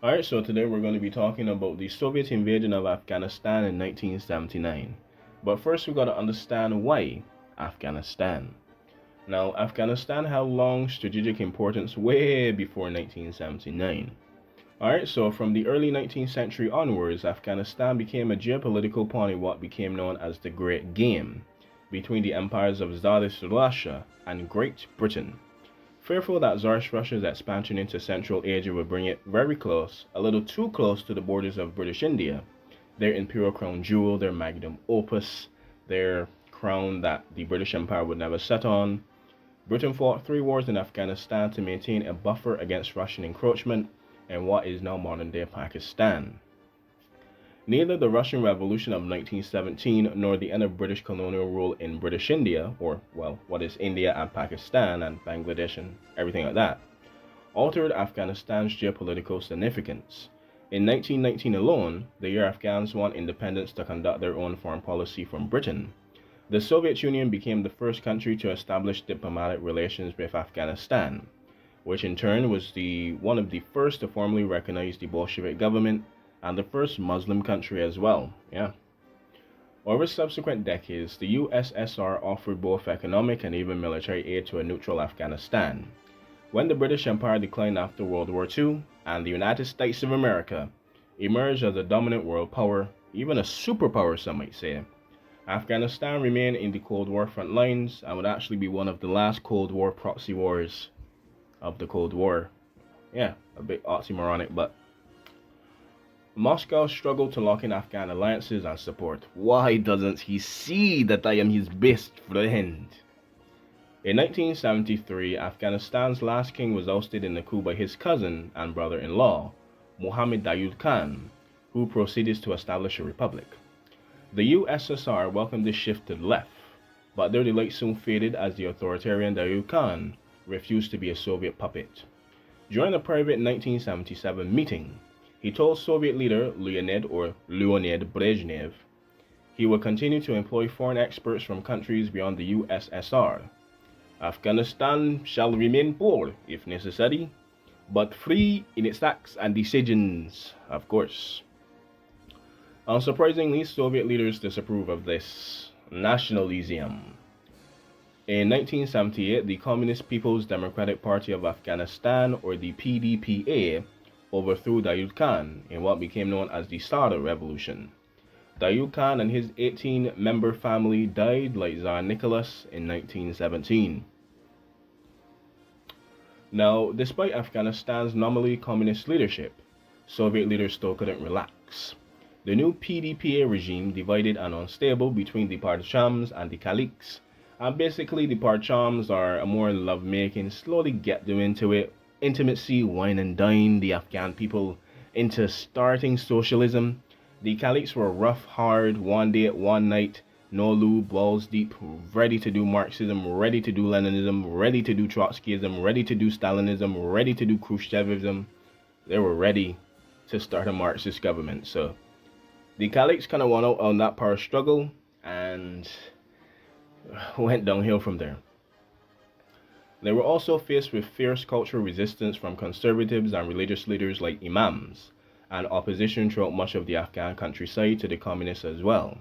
Alright, so today we're going to be talking about the Soviet invasion of Afghanistan in 1979. But first, we got to understand why Afghanistan. Now, Afghanistan held long strategic importance way before 1979. Alright, so from the early 19th century onwards, Afghanistan became a geopolitical pawn in what became known as the Great Game between the empires of Tsarist Russia and Great Britain. Fearful that Tsarist Russia's expansion into Central Asia would bring it very close, a little too close to the borders of British India, their imperial crown jewel, their magnum opus, their crown that the British Empire would never set on, Britain fought 3 wars in Afghanistan to maintain a buffer against Russian encroachment in what is now modern day Pakistan. Neither the Russian Revolution of 1917 nor the end of British colonial rule in British India, or, well, what is India and Pakistan and Bangladesh and everything like that, altered Afghanistan's geopolitical significance. In 1919 alone, the year Afghans won independence to conduct their own foreign policy from Britain, the Soviet Union became the first country to establish diplomatic relations with Afghanistan, which in turn was one of the first to formally recognize the Bolshevik government and the first Muslim country as well. Yeah. Over subsequent decades, the USSR offered both economic and even military aid to a neutral Afghanistan. When the British Empire declined after World War II, and the United States of America emerged as a dominant world power, even a superpower some might say, Afghanistan remained in the Cold War front lines and would actually be one of the last Cold War proxy wars of the Cold War. Yeah, a bit oxymoronic, but Moscow struggled to lock in Afghan alliances and support. Why doesn't he see that I am his best friend? In 1973, Afghanistan's last king was ousted in a coup by his cousin and brother-in-law, Mohammed Daoud Khan, who proceeded to establish a republic. The USSR welcomed this shift to the left, but their delight soon faded as the authoritarian Daoud Khan refused to be a Soviet puppet. During a private 1977 meeting, he told Soviet leader Leonid Brezhnev he would continue to employ foreign experts from countries beyond the USSR. Afghanistan shall remain poor if necessary, but free in its acts and decisions, of course. Unsurprisingly, Soviet leaders disapprove of this nationalism. In 1978, the Communist People's Democratic Party of Afghanistan, or the PDPA, overthrew Daoud Khan in what became known as the Sada Revolution. Daoud Khan and his 18-member family died like Tsar Nicholas in 1917. Now, despite Afghanistan's nominally communist leadership, Soviet leaders still couldn't relax. The new PDPA regime divided and unstable between the Parchams and the Khaliks, and basically the Parchams are a more love-making, slowly get them into it, intimacy, wine and dine the Afghan people into starting socialism. The Khaliks were rough, hard, one day, one night, no lube, balls deep, ready to do Marxism, ready to do Leninism, ready to do Trotskyism, ready to do Stalinism, ready to do Khrushchevism. They were ready to start a Marxist government. So the Khaliks kind of won out on that power struggle and went downhill from there. They were also faced with fierce cultural resistance from conservatives and religious leaders like imams, and opposition throughout much of the Afghan countryside to the communists as well,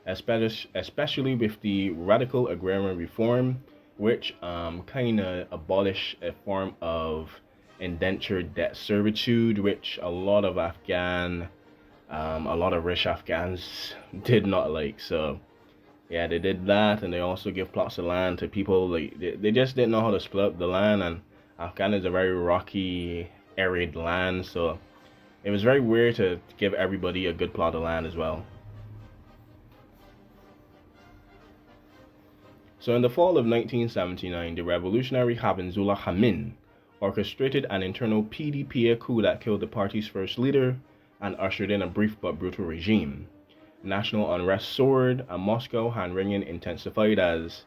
especially with the radical agrarian reform, which kind of abolished a form of indentured debt servitude, which a lot of a lot of rich Afghans did not like. So yeah, they did that, and they also give plots of land to people. Like they just didn't know how to split up the land, and Afghanistan is a very rocky, arid land, so it was very weird to give everybody a good plot of land as well. So in the fall of 1979, the revolutionary Habibullah Amin orchestrated an internal PDPA coup that killed the party's first leader and ushered in a brief but brutal regime. National unrest soared, and Moscow hand-wringing intensified as,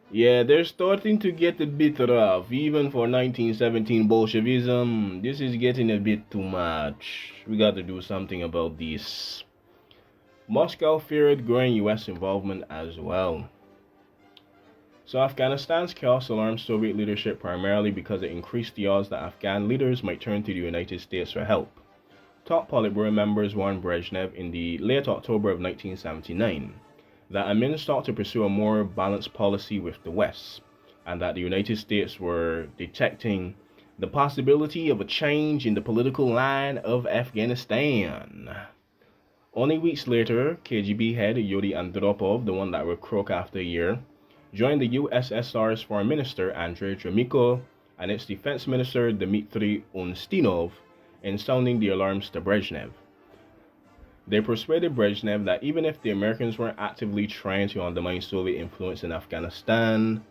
yeah, they're starting to get a bit rough, even for 1917 Bolshevism. This is getting a bit too much. We got to do something about this. Moscow feared growing US involvement as well. So Afghanistan's chaos alarmed Soviet leadership primarily because it increased the odds that Afghan leaders might turn to the United States for help. top Politburo members warned Brezhnev in the late October of 1979 that Amin sought to pursue a more balanced policy with the West, and that the United States were detecting the possibility of a change in the political line of Afghanistan. Only weeks later, KGB head Yuri Andropov, the one that would croak after a year, joined the USSR's Foreign Minister Andrei Gromyko and its Defense Minister Dmitry Ustinov in sounding the alarms to Brezhnev. They persuaded Brezhnev that even if the Americans weren't actively trying to undermine Soviet influence in Afghanistan,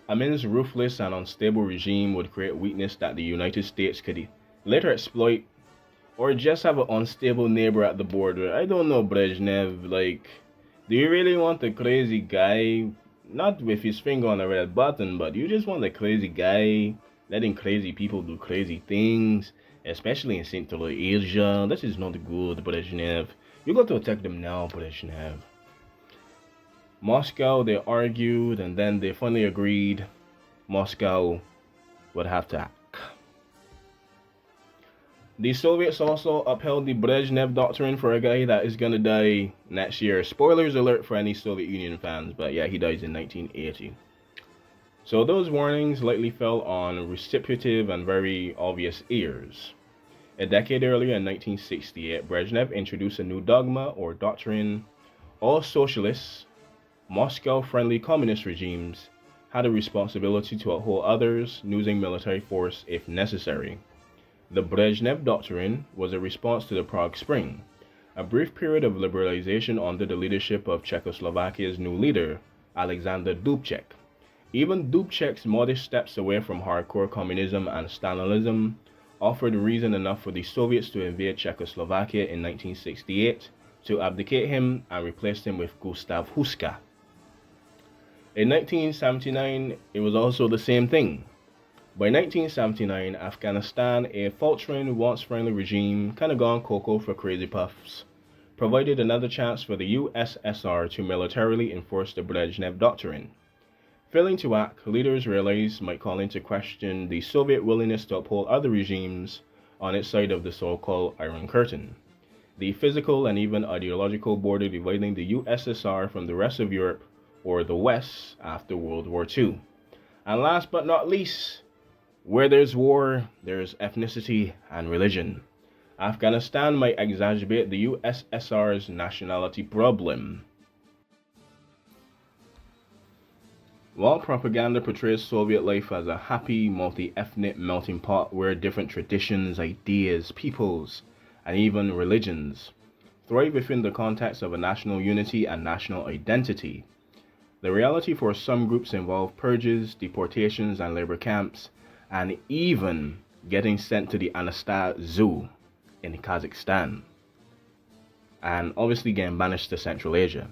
Amin's ruthless and unstable regime would create weakness that the United States could later exploit, or just have an unstable neighbor at the border. I don't know, Brezhnev, like, do you really want a crazy guy, not with his finger on the red button, but you just want a crazy guy letting crazy people do crazy things, especially in Central Asia? This is not good, Brezhnev. You got to attack them now, Brezhnev. Moscow, they argued, and then they finally agreed Moscow would have to act. The Soviets also upheld the Brezhnev Doctrine for a guy that is gonna die next year. Spoilers alert for any Soviet Union fans, but yeah, he dies in 1980. So those warnings likely fell on receptive and very obvious ears. A decade earlier, in 1968, Brezhnev introduced a new dogma or doctrine. All socialists, Moscow-friendly communist regimes, had a responsibility to uphold others, using military force if necessary. The Brezhnev Doctrine was a response to the Prague Spring, a brief period of liberalization under the leadership of Czechoslovakia's new leader, Alexander Dubček. Even Dubček's modest steps away from hardcore communism and Stalinism offered reason enough for the Soviets to invade Czechoslovakia in 1968, to abdicate him and replace him with Gustav Huska. In 1979, it was also the same thing. By 1979, Afghanistan, a faltering, once-friendly regime, kind of gone cocoa for crazy puffs, provided another chance for the USSR to militarily enforce the Brezhnev Doctrine. Failing to act, leaders realized might call into question the Soviet willingness to uphold other regimes on its side of the so-called Iron Curtain, the physical and even ideological border dividing the USSR from the rest of Europe, or the West, after World War II. And last but not least, where there's war, there's ethnicity and religion. Afghanistan might exacerbate the USSR's nationality problem. While propaganda portrays Soviet life as a happy, multi-ethnic melting pot where different traditions, ideas, peoples, and even religions thrive within the context of a national unity and national identity, the reality for some groups involved purges, deportations, and labor camps, and even getting sent to the Anastar Zoo in Kazakhstan, and obviously getting banished to Central Asia.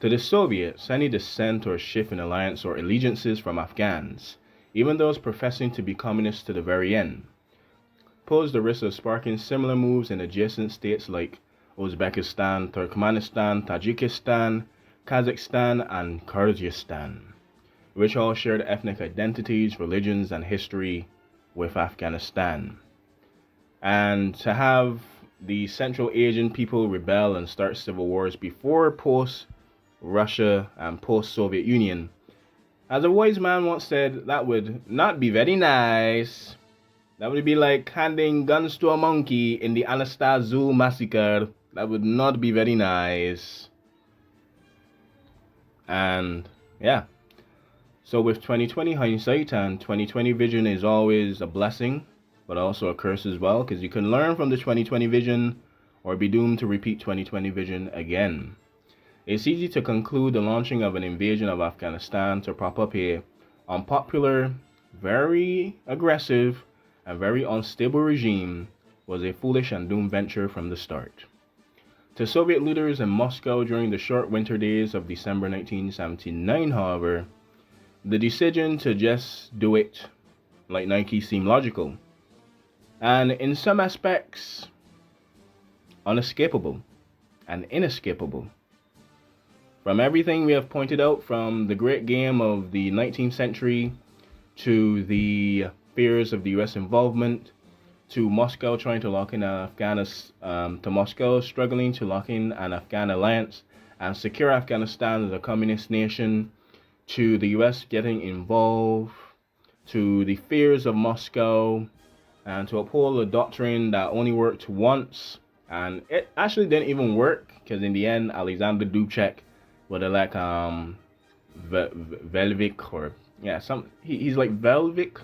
To the Soviets, any dissent or shift in alliance or allegiances from Afghans, even those professing to be communists to the very end, posed the risk of sparking similar moves in adjacent states like Uzbekistan, Turkmenistan, Tajikistan, Kazakhstan, and Kyrgyzstan, which all shared ethnic identities, religions, and history with Afghanistan. And to have the Central Asian people rebel and start civil wars before post-Russia and post-Soviet Union, as a wise man once said, that would not be very nice. That would be like handing guns to a monkey in the Anastar Zoo massacre. That would not be very nice. And yeah. So with 2020 hindsight, and 2020 vision is always a blessing, but also a curse as well, because you can learn from the 2020 vision or be doomed to repeat 2020 vision again. It's easy to conclude the launching of an invasion of Afghanistan to prop up a unpopular, very aggressive, and very unstable regime was a foolish and doomed venture from the start. To Soviet leaders in Moscow during the short winter days of December 1979, however, the decision to just do it like Nike seemed logical, and in some aspects, unescapable and inescapable. From everything we have pointed out, from the great game of the 19th century to the fears of the US involvement, to Moscow, trying to lock in Afghanistan, to Moscow, struggling to lock in an Afghan alliance and secure Afghanistan as a communist nation, to the US getting involved, to the fears of Moscow, and to uphold a doctrine that only worked once, and it actually didn't even work because in the end, Alexander Dubček would elect Velvik, or yeah, he's like Velvik,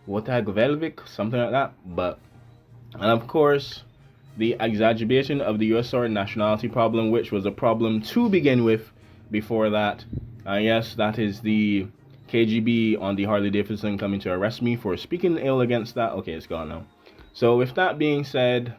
Wotag Velvik, something like that. But and of course, the exacerbation of the U.S. nationality problem, which was a problem to begin with before that. Yes, that is the KGB on the Harley Davidson coming to arrest me for speaking ill against that. Okay, it's gone now. So with that being said,